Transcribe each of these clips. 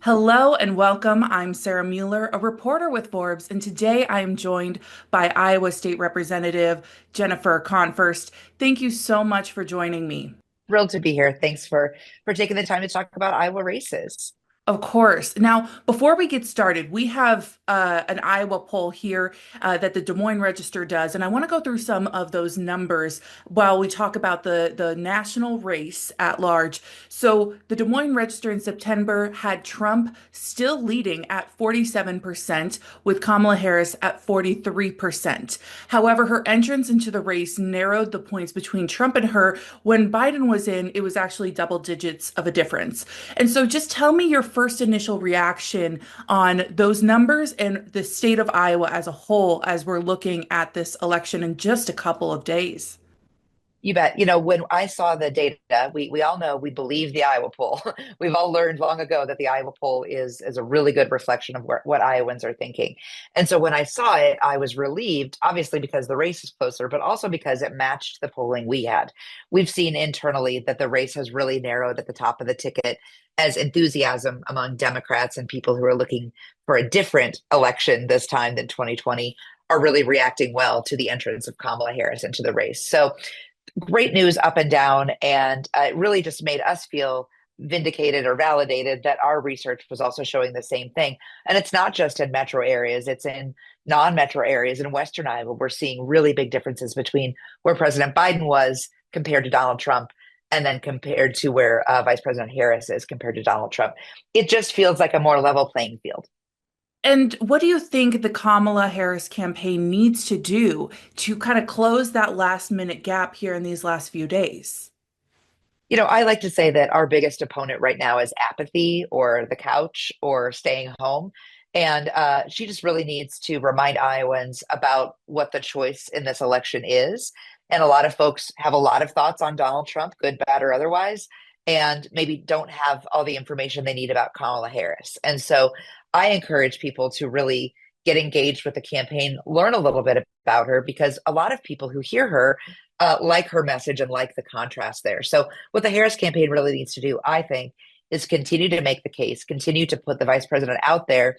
Hello and welcome. I'm Sarah Mueller, a reporter with Forbes, and today I am joined by Iowa State Representative Jennifer Konfrst. Thank you so much for joining me. Thrilled to be here. Thanks for taking the time to talk about Iowa races. Of course. Now, before we get started, we have an Iowa poll here that the Des Moines Register does, and I want to go through some of those numbers while we talk about the national race at large. So, the Des Moines Register in September had Trump still leading at 47%, with Kamala Harris at 43%. However, her entrance into the race narrowed the points between Trump and her. When Biden was in, it was actually double digits of a difference. And so just tell me your first initial reaction on those numbers and the state of Iowa as a whole as we're looking at this election in just a couple of days. You bet. You know, when I saw the data, we all know we believe the Iowa poll. We've all learned long ago that the Iowa poll is a really good reflection of what Iowans are thinking. And so when I saw it, I was relieved, obviously because the race is closer, but also because it matched the polling we had. We've seen internally that the race has really narrowed at the top of the ticket as enthusiasm among Democrats and people who are looking for a different election this time than 2020 are really reacting well to the entrance of Kamala Harris into the race. So great news up and down. And it really just made us feel vindicated or validated that our research was also showing the same thing. And it's not just in metro areas, it's in non-metro areas. In Western Iowa, we're seeing really big differences between where President Biden was compared to Donald Trump and then compared to where Vice President Harris is compared to Donald Trump. It just feels like a more level playing field. And what do you think the Kamala Harris campaign needs to do to kind of close that last minute gap here in these last few days? You know, I like to say that our biggest opponent right now is apathy or the couch or staying home. And she just really needs to remind Iowans about what the choice in this election is. And a lot of folks have a lot of thoughts on Donald Trump, good, bad, or otherwise, and maybe don't have all the information they need about Kamala Harris. And so I encourage people to really get engaged with the campaign, learn a little bit about her, because a lot of people who hear her like her message and like the contrast there. So, what the Harris campaign really needs to do, I think, is continue to make the case, continue to put the vice president out there,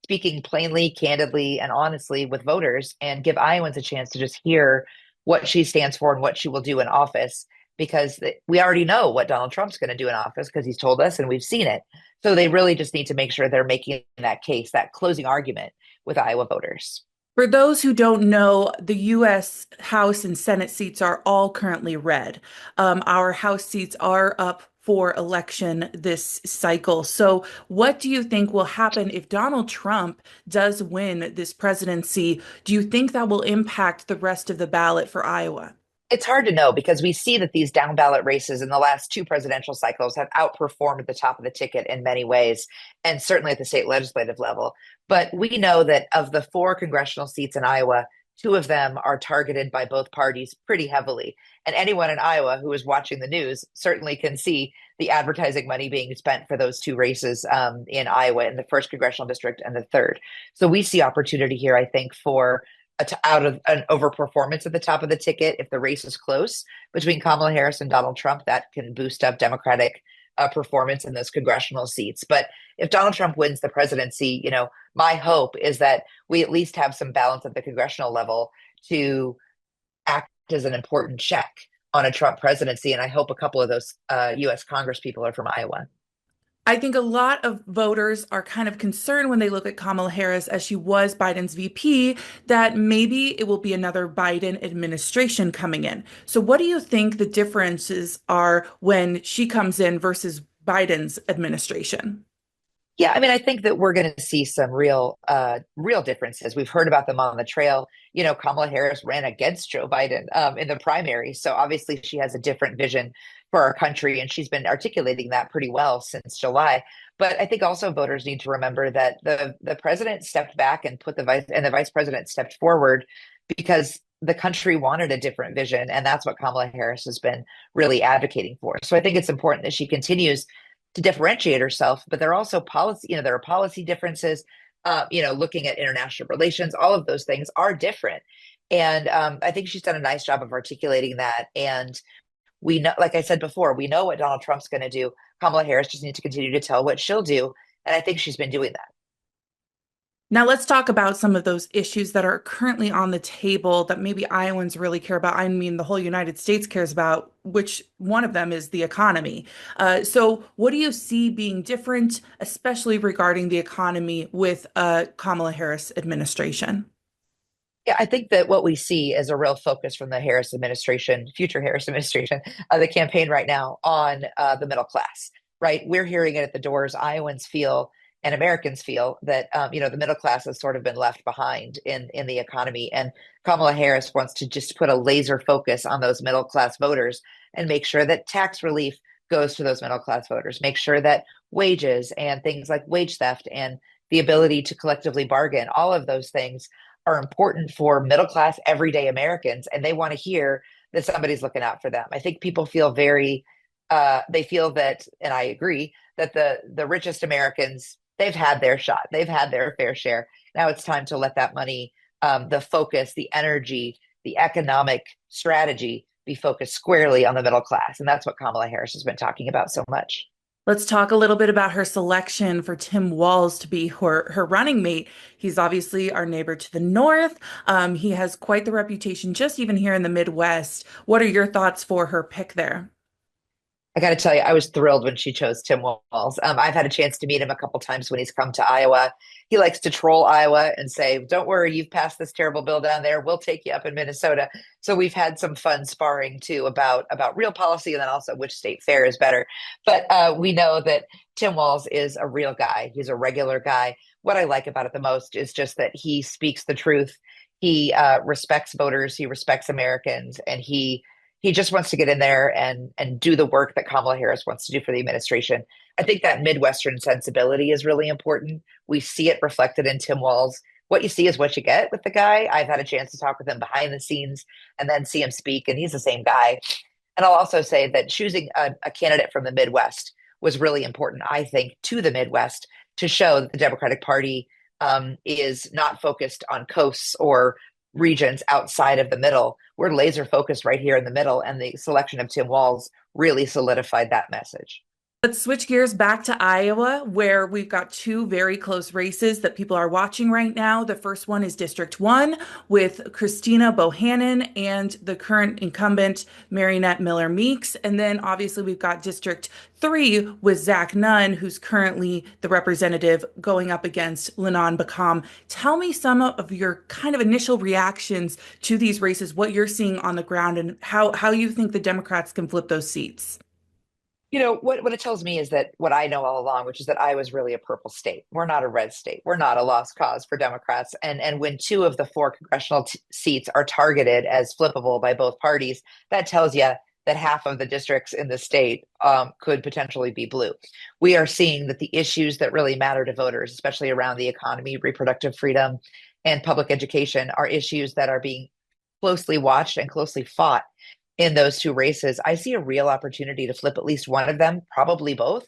speaking plainly, candidly, and honestly with voters, and give Iowans a chance to just hear what she stands for and what she will do in office. Because we already know what Donald Trump's going to do in office because he's told us and we've seen it. So they really just need to make sure they're making that case, that closing argument with Iowa voters. For those who don't know, the U.S. House and Senate seats are all currently red. Our House seats are up for election this cycle. So, what do you think will happen if Donald Trump does win this presidency? Do you think that will impact the rest of the ballot for Iowa? It's hard to know because we see that these down ballot races in the last two presidential cycles have outperformed at the top of the ticket in many ways, and certainly at the state legislative level. But we know that of the four congressional seats in Iowa, two of them are targeted by both parties pretty heavily. And anyone in Iowa who is watching the news certainly can see the advertising money being spent for those two races in Iowa, in the first congressional district and the third. So we see opportunity here, I think, for out of an overperformance at the top of the ticket. If the race is close between Kamala Harris and Donald Trump, that can boost up Democratic performance in those congressional seats. But if Donald Trump wins the presidency, you know, my hope is that we at least have some balance at the congressional level to act as an important check on a Trump presidency. And I hope a couple of those U.S. Congress people are from Iowa. I think a lot of voters are kind of concerned when they look at Kamala Harris as she was Biden's VP, that maybe it will be another Biden administration coming in. So, what do you think the differences are when she comes in versus Biden's administration? Yeah, I mean, I think that we're going to see some real differences. We've heard about them on the trail. You know, Kamala Harris ran against Joe Biden in the primary, so obviously she has a different vision for our country, and she's been articulating that pretty well since July. But I think also voters need to remember that the president stepped back and put the vice president stepped forward because the country wanted a different vision, and that's what Kamala Harris has been really advocating for. So I think it's important that she continues to differentiate herself, but there are also policy, you know, there are policy differences, you know, looking at international relations, all of those things are different. And I think she's done a nice job of articulating that. And we know, like I said before, we know what Donald Trump's going to do. Kamala Harris just needs to continue to tell what she'll do And I think she's been doing that. Now, let's talk about some of those issues that are currently on the table that maybe Iowans really care about. I mean, the whole United States cares about, which one of them is the economy. So, what do you see being different, especially regarding the economy with Kamala Harris administration? Yeah, I think that what we see is a real focus from the Harris administration, future Harris administration, the campaign right now on the middle class, right? We're hearing it at the doors. Iowans feel and Americans feel that the middle class has sort of been left behind in the economy, and Kamala Harris wants to just put a laser focus on those middle class voters and make sure that tax relief goes to those middle class voters, make sure that wages and things like wage theft and the ability to collectively bargain, all of those things are important for middle class everyday Americans, and they want to hear that somebody's looking out for them. I think people feel very they feel that, and I agree, that the richest Americans, they've had their shot, they've had their fair share. Now it's time to let that money, the focus, the energy, the economic strategy be focused squarely on the middle class, and that's what Kamala Harris has been talking about so much. Let's talk a little bit about her selection for Tim Walz to be her running mate. He's obviously our neighbor to the north. He has quite the reputation, just even here in the Midwest. What are your thoughts for her pick there? I got to tell you, I was thrilled when she chose Tim Walz. I've had a chance to meet him a couple times when he's come to Iowa. He likes to troll Iowa and say, "Don't worry, you've passed this terrible bill down there. We'll take you up in Minnesota." So we've had some fun sparring too about real policy and then also which state fair is better. But we know that Tim Walz is a real guy. He's a regular guy. What I like about it the most is just that he speaks the truth. He respects voters. He respects Americans, and he just wants to get in there and do the work that Kamala Harris wants to do for the administration. I think that Midwestern sensibility is really important. We see it reflected in Tim Walz. What you see is what you get with the guy. I've had a chance to talk with him behind the scenes and then see him speak, and he's the same guy. And I'll also say that choosing a candidate from the Midwest was really important, I think, to the Midwest to show that the Democratic Party is not focused on coasts or regions outside of the middle. We're laser focused right here in the middle, and the selection of Tim Walz really solidified that message. Let's switch gears back to Iowa, where we've got two very close races that people are watching right now. The first one is District 1 with Christina Bohannon and the current incumbent, Marinette Miller Meeks. And then obviously we've got District 3 with Zach Nunn, who's currently the representative going up against Lennon Bacom. Tell me some of your kind of initial reactions to these races, what you're seeing on the ground, and how you think the Democrats can flip those seats. What it tells me is that what I know all along, which is that Iowa's really a purple state. We're not a red state. We're not a lost cause for Democrats. And when two of the four congressional seats are targeted as flippable by both parties, that tells you that half of the districts in the state could potentially be blue. We are seeing that the issues that really matter to voters, especially around the economy, reproductive freedom, and public education, are issues that are being closely watched and closely fought in those two races. I see a real opportunity to flip at least one of them, probably both,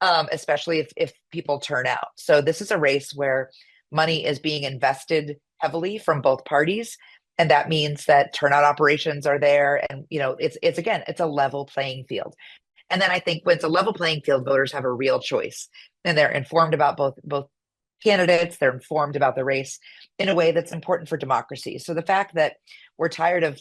especially if people turn out. So this is a race where money is being invested heavily from both parties. And that means that turnout operations are there. And, it's again, it's a level playing field. And then I think when it's a level playing field, voters have a real choice and they're informed about both candidates. They're informed about the race in a way that's important for democracy. So the fact that we're tired of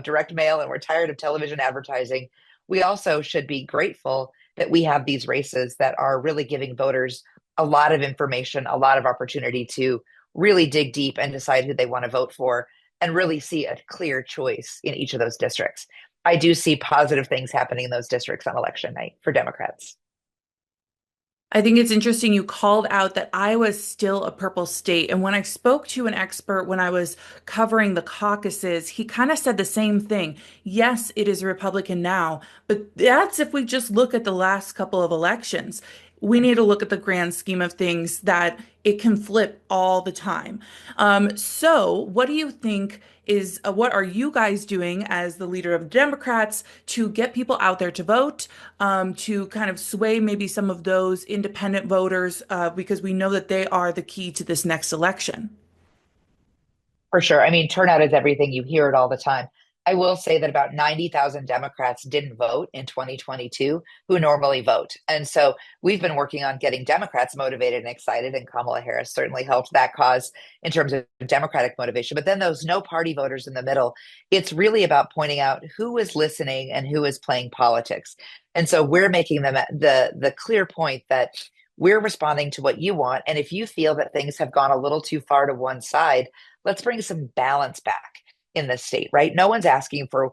direct mail and we're tired of television advertising, we also should be grateful that we have these races that are really giving voters a lot of information, a lot of opportunity to really dig deep and decide who they want to vote for and really see a clear choice in each of those districts. I do see positive things happening in those districts on election night for Democrats. I think it's interesting you called out that Iowa is still a purple state. And when I spoke to an expert when I was covering the caucuses, he kind of said the same thing. Yes, it is Republican now, but that's if we just look at the last couple of elections. We need to look at the grand scheme of things that it can flip all the time. So, what do you think is what are you guys doing as the leader of the Democrats to get people out there to vote, to kind of sway maybe some of those independent voters, because we know that they are the key to this next election? For sure. I mean, turnout is everything. You hear it all the time. I will say that about 90,000 Democrats didn't vote in 2022 who normally vote. And so we've been working on getting Democrats motivated and excited, and Kamala Harris certainly helped that cause in terms of Democratic motivation. But then those no party voters in the middle, it's really about pointing out who is listening and who is playing politics. And so we're making them the clear point that we're responding to what you want. And if you feel that things have gone a little too far to one side, let's bring some balance back in the state, right? No one's asking for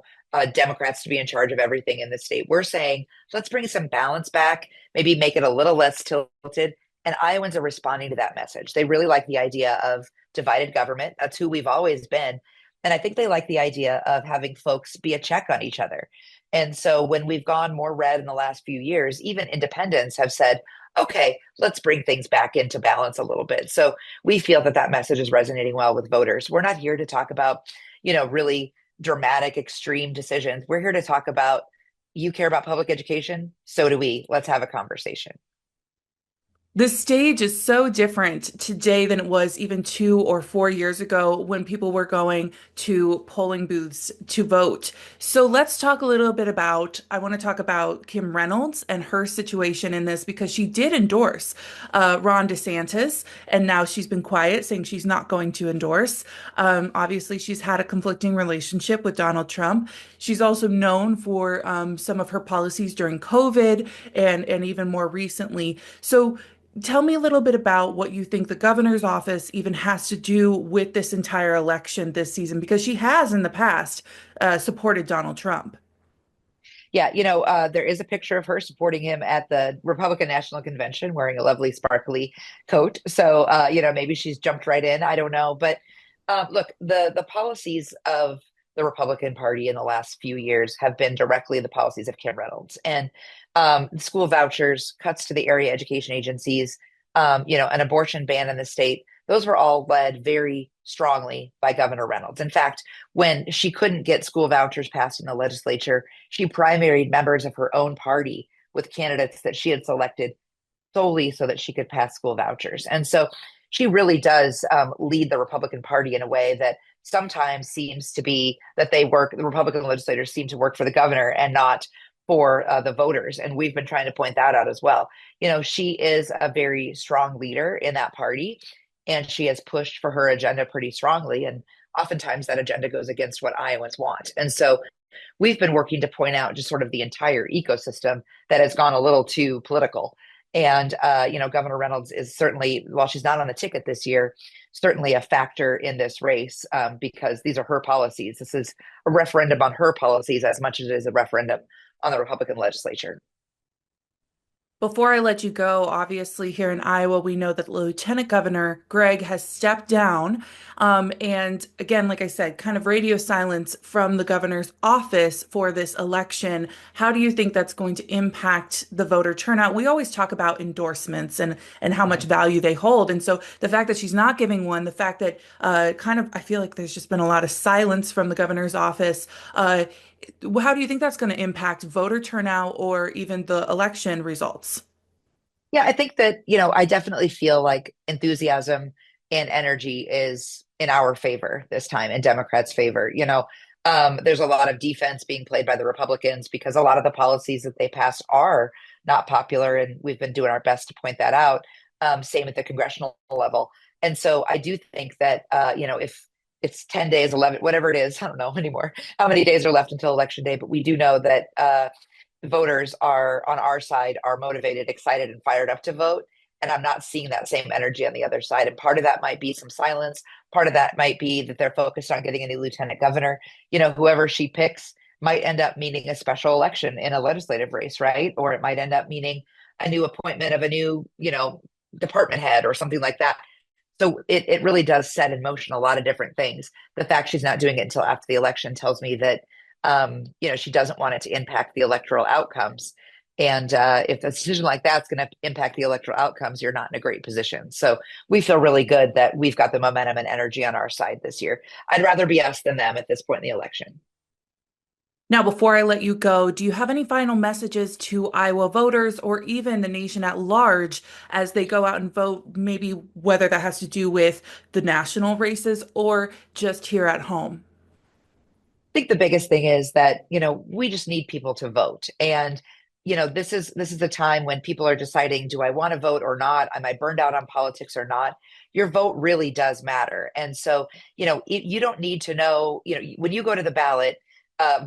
Democrats to be in charge of everything in the state. We're saying, let's bring some balance back, maybe make it a little less tilted. And Iowans are responding to that message. They really like the idea of divided government. That's who we've always been. And I think they like the idea of having folks be a check on each other. And so when we've gone more red in the last few years, even independents have said, okay, let's bring things back into balance a little bit. So we feel that that message is resonating well with voters. We're not here to talk about, really dramatic, extreme decisions. We're here to talk about you care about public education. So do we. Let's have a conversation. The stage is so different today than it was even 2 or 4 years ago when people were going to polling booths to vote. So let's talk a little bit about, I want to talk about Kim Reynolds and her situation in this because she did endorse Ron DeSantis, and now she's been quiet, saying she's not going to endorse. Obviously, she's had a conflicting relationship with Donald Trump. She's also known for some of her policies during COVID and even more recently. So tell me a little bit about what you think the governor's office even has to do with this entire election this season, because she has in the past supported Donald Trump. Yeah, there is a picture of her supporting him at the Republican National Convention wearing a lovely sparkly coat. So, maybe she's jumped right in. I don't know. But look, the policies of the Republican Party in the last few years have been directly the policies of Kim Reynolds. And school vouchers, cuts to the area education agencies, an abortion ban in the state, those were all led very strongly by Governor Reynolds. In fact, when she couldn't get school vouchers passed in the legislature, she primaried members of her own party with candidates that she had selected solely so that she could pass school vouchers. And so she really does lead the Republican Party in a way that sometimes seems to be that the Republican legislators seem to work for the governor and not for the voters. And we've been trying to point that out as well. She is a very strong leader in that party, and she has pushed for her agenda pretty strongly. And oftentimes that agenda goes against what Iowans want. And so we've been working to point out just sort of the entire ecosystem that has gone a little too political. And, Governor Reynolds is certainly, while she's not on the ticket this year, certainly a factor in this race because these are her policies. This is a referendum on her policies as much as it is a referendum on the Republican legislature. Before I let you go, obviously here in Iowa, we know that Lieutenant Governor Greg has stepped down. And again, like I said, kind of radio silence from the governor's office for this election. How do you think that's going to impact the voter turnout? We always talk about endorsements and how much Mhm. value they hold. And so the fact that she's not giving one, the fact that I feel like there's just been a lot of silence from the governor's office. How do you think that's going to impact voter turnout or even the election results? Yeah, I think that, I definitely feel like enthusiasm and energy is in our favor this time, in Democrats' favor. There's a lot of defense being played by the Republicans because a lot of the policies that they passed are not popular, and we've been doing our best to point that out. Same at the congressional level. And so I do think that, if it's 10 days, 11, whatever it is, I don't know anymore how many days are left until election day, but we do know that voters are on our side are motivated, excited, and fired up to vote. And I'm not seeing that same energy on the other side. And part of that might be some silence. Part of that might be that they're focused on getting a new lieutenant governor. Whoever she picks might end up meaning a special election in a legislative race, right? Or it might end up meaning a new appointment of a new, department head or something like that. So it really does set in motion a lot of different things. The fact she's not doing it until after the election tells me that she doesn't want it to impact the electoral outcomes. And if a decision like that's going to impact the electoral outcomes, you're not in a great position. So we feel really good that we've got the momentum and energy on our side this year. I'd rather be us than them at this point in the election. Now, before I let you go, do you have any final messages to Iowa voters or even the nation at large as they go out and vote, maybe whether that has to do with the national races or just here at home? think the biggest thing is that, we just need people to vote. And, this is the time when people are deciding, do I want to vote or not? Am I burned out on politics or not? Your vote really does matter. And so, you don't need to know, when you go to the ballot,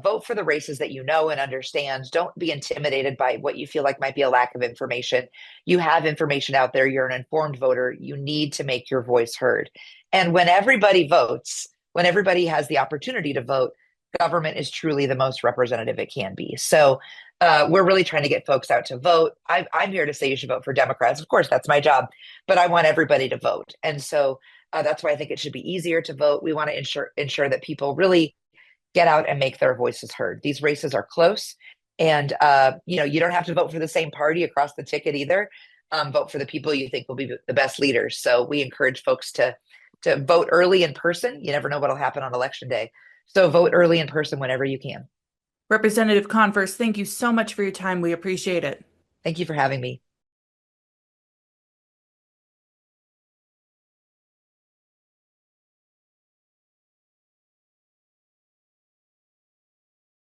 vote for the races that you know and understand. Don't be intimidated by what you feel like might be a lack of information. You have information out there. You're an informed voter. You need to make your voice heard. And when everybody votes, when everybody has the opportunity to vote, government is truly the most representative it can be. So we're really trying to get folks out to vote. I'm here to say you should vote for Democrats. Of course, that's my job, but I want everybody to vote. And so that's why I think it should be easier to vote. We want to ensure that people really get out and make their voices heard. These races are close, and you don't have to vote for the same party across the ticket either. Vote for the people you think will be the best leaders. So we encourage folks to vote early in person. You never know what'll happen on election day. So vote early in person whenever you can. Representative Konfrst, thank you so much for your time. We appreciate it. Thank you for having me.